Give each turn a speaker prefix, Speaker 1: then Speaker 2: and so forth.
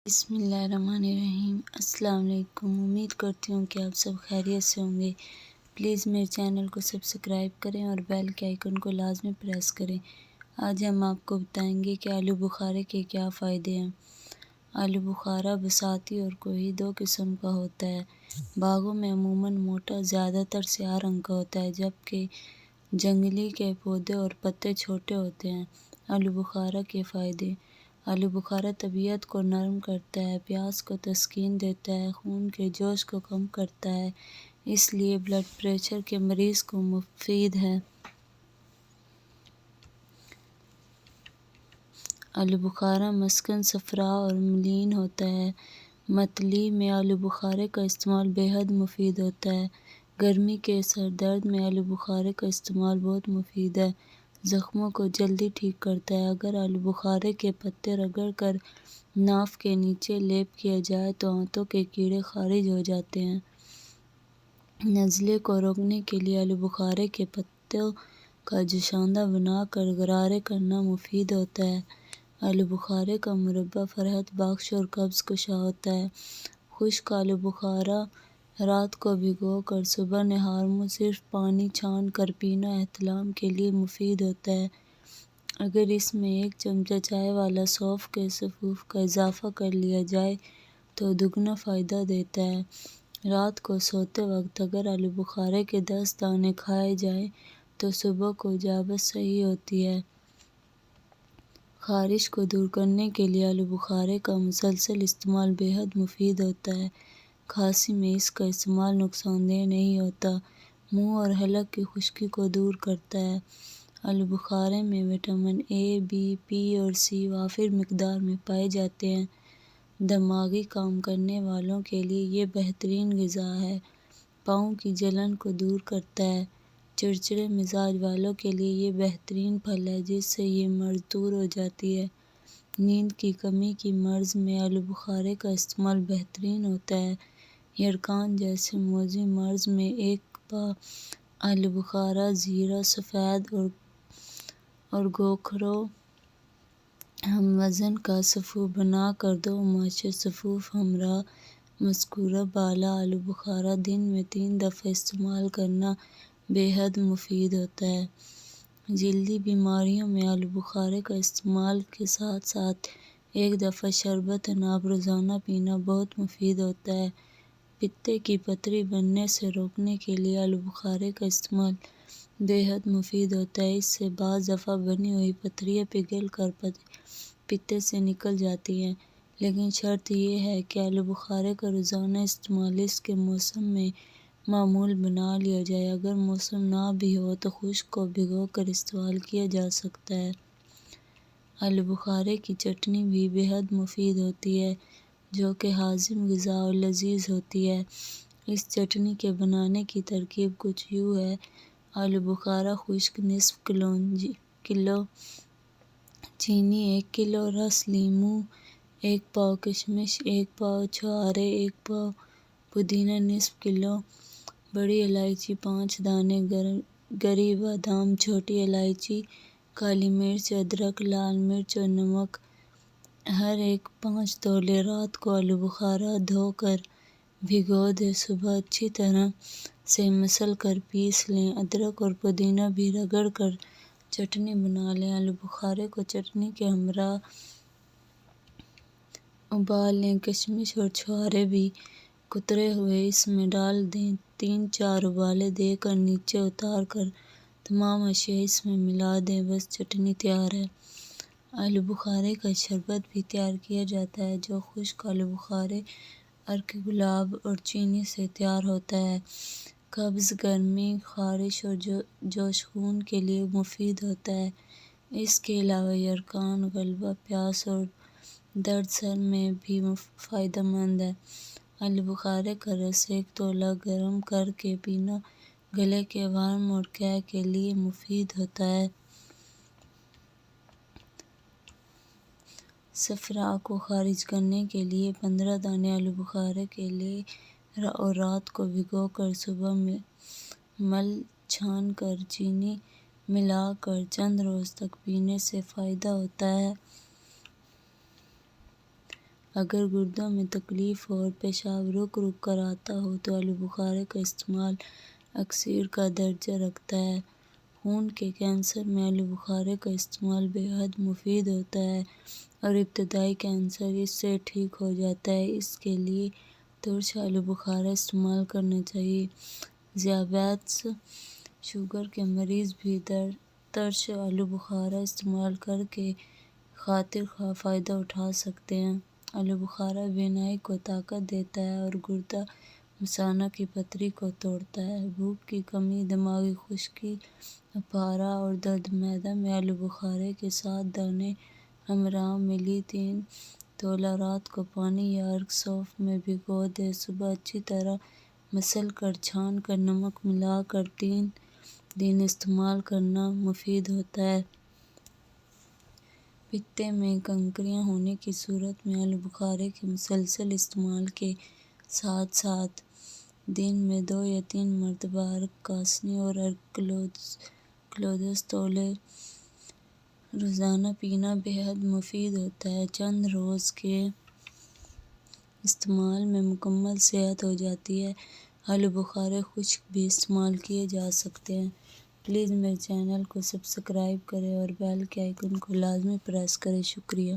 Speaker 1: بسم اللہ الرحمن الرحیم۔ السلام علیکم۔ امید کرتی ہوں کہ آپ سب خیریت سے ہوں گے۔ پلیز میرے چینل کو سبسکرائب کریں اور بیل کے آئیکن کو لازمی پریس کریں۔ آج ہم آپ کو بتائیں گے کہ آلو بخارے کے کیا فائدے ہیں۔ آلو بخارا بساتی اور کوئی دو قسم کا ہوتا ہے۔ باغوں میں عموماً موٹا زیادہ تر سیاہ رنگ کا ہوتا ہے، جبکہ جنگلی کے پودے اور پتے چھوٹے ہوتے ہیں۔ آلو بخارا کے فائدے۔ آلو بخارا طبیعت کو نرم کرتا ہے، پیاس کو تسکین دیتا ہے، خون کے جوش کو کم کرتا ہے، اس لیے بلڈ پریشر کے مریض کو مفید ہے۔ آلو بخارا مسکن صفرا اور ملین ہوتا ہے۔ متلی میں آلو بخارے کا استعمال بے حد مفید ہوتا ہے۔ گرمی کے سر درد میں آلو بخارے کا استعمال بہت مفید ہے۔ زخموں کو جلدی ٹھیک کرتا ہے۔ اگر آلو بخارے کے پتے رگڑ کر ناف کے نیچے لیپ کیا جائے تو آنتوں کے کیڑے خارج ہو جاتے ہیں۔ نزلے کو روکنے کے لیے آلو بخارے کے پتوں کا جوشاندہ بنا کر غرارے کرنا مفید ہوتا ہے۔ آلو بخارے کا مربا فرحت بخش اور قبض کشا ہوتا ہے۔ خشک آلو بخارا رات کو بھگو کر صبح نہار منہ صرف پانی چھان کر پینا احتلام کے لیے مفید ہوتا ہے۔ اگر اس میں ایک چمچہ چائے والا سونف کے سفوف کا اضافہ کر لیا جائے تو دگنا فائدہ دیتا ہے۔ رات کو سوتے وقت اگر آلو بخارے کے 10 دانے کھائے جائیں تو صبح کو جابت صحیح ہوتی ہے۔ خارش کو دور کرنے کے لیے آلو بخارے کا مسلسل استعمال بے حد مفید ہوتا ہے۔ کھانسی میں اس کا استعمال نقصان دہ نہیں ہوتا۔ منہ اور حلق کی خشکی کو دور کرتا ہے۔ آلو بخارے میں وٹامن اے، بی، پی اور سی وافر مقدار میں پائے جاتے ہیں۔ دماغی کام کرنے والوں کے لیے یہ بہترین غذا ہے۔ پاؤں کی جلن کو دور کرتا ہے۔ چڑچڑے مزاج والوں کے لیے یہ بہترین پھل ہے جس سے یہ مرض دور ہو جاتی ہے۔ نیند کی کمی کی مرض میں آلو بخارے کا استعمال بہترین ہوتا ہے۔ یرقان جیسے موذی مرض میں ایک پا آلو بخارا زیرہ سفید اور گوکھرو ہم وزن کا سفوف بنا کر 2 ماچس سفوف ہمراہ مذکورہ بالا آلو بخارا دن میں 3 دفعہ استعمال کرنا بے حد مفید ہوتا ہے۔ جلدی بیماریوں میں آلو بخارے کا استعمال کے ساتھ ساتھ 1 دفعہ شربت ناب روزانہ پینا بہت مفید ہوتا ہے۔ پتے کی پتھری بننے سے روکنے کے لیے آلو بخارے کا استعمال بے حد مفید ہوتا ہے۔ اس سے بعض دفعہ بنی ہوئی پتھریاں پگھل کر پتے سے نکل جاتی ہیں، لیکن شرط یہ ہے کہ آلو بخارے کا روزانہ استعمال اس کے موسم میں معمول بنا لیا جائے۔ اگر موسم نہ بھی ہو تو خشک کو بھگو کر استعمال کیا جا سکتا ہے۔ آلو بخارے کی چٹنی بھی بے حد مفید ہوتی ہے، جو کہ ہاضم غذا اور لذیذ ہوتی ہے۔ اس چٹنی کے بنانے کی ترکیب کچھ یوں ہے۔ آلو بخارا خشک نصف کلو، چینی 1 کلو، رس لیموں 1 پاؤ، کشمش 1 پاؤ، چھوہارے 1 پاؤ، پودینہ نصف کلو، بڑی الائچی 5 دانے، گری بادام، چھوٹی الائچی، کالی مرچ، ادرک، لال مرچ اور نمک ہر ایک 5 تولے۔ رات کو آلو بخارا دھو کر بھگو دیں، صبح اچھی طرح سے مسل کر پیس لیں۔ ادرک اور پودینہ بھی رگڑ کر چٹنی بنا لیں۔ آلو بخارے کو چٹنی کے ہمراہ ابال لیں۔ کشمش اور چھوہارے بھی کترے ہوئے اس میں ڈال دیں۔ 3-4 ابالے دے کر نیچے اتار کر تمام اشیاء اس میں ملا دیں، بس چٹنی تیار ہے۔ آلو بخارے کا شربت بھی تیار کیا جاتا ہے، جو خشک آلو بخارے، عرق گلاب اور چینی سے تیار ہوتا ہے۔ قبض، گرمی، خارش اور جوش خون کے لیے مفید ہوتا ہے۔ اس کے علاوہ یرقان، غلبہ، پیاس اور درد سر میں بھی فائدہ مند ہے۔ آلو بخارے کا رس 1 تولہ گرم کر کے پینا گلے کے ورم اور قے کے لیے مفید ہوتا ہے۔ صفرا کو خارج کرنے کے لیے 15 دانے آلو بخارے کے لیں اور رات کو بھگو کر صبح مل چھان کر چینی ملا کر چند روز تک پینے سے فائدہ ہوتا ہے۔ اگر گردوں میں تکلیف ہو اور پیشاب رک رک کر آتا ہو تو آلو بخارا کا استعمال اکسیر کا درجہ رکھتا ہے۔ خون کے کینسر میں آلو بخارا کا استعمال بے حد مفید ہوتا ہے اور ابتدائی کینسر اس سے ٹھیک ہو جاتا ہے۔ اس کے لیے ترش آلو بخارا استعمال کرنا چاہیے۔ ذیابیطس شوگر کے مریض بھی ترش آلو بخارا استعمال کر کے خاطر خواہ فائدہ اٹھا سکتے ہیں۔ آلو بخارا بینائی کو طاقت دیتا ہے اور گردہ مثانہ کی پتھری کو توڑتا ہے۔ بھوک کی کمی، دماغی خشکی، اپارہ اور درد معدہ میں آلو بخارا کے 7 دانے ہمراہ ملی 3 تولہ رات کو پانی یا عرق سوپ میں بھگو دیں۔ صبح اچھی طرح مسل کر چھان کر نمک ملا کر 3 دن استعمال کرنا مفید ہوتا ہے۔ پتے میں کنکریاں ہونے کی صورت میں آلو بخارا کے مسلسل استعمال کے ساتھ ساتھ دن میں 2 یا 3 مرتبہ عرق کاسنی اور عرق کلوزڈ تولے روزانہ پینا بے حد مفید ہوتا ہے۔ چند روز کے استعمال میں مکمل صحت ہو جاتی ہے۔ آلو بخارا خشک بھی استعمال کیے جا سکتے ہیں۔ پلیز میرے چینل کو سبسکرائب کریں اور بیل کے آئیکن کو لازمی پریس کریں۔ شکریہ۔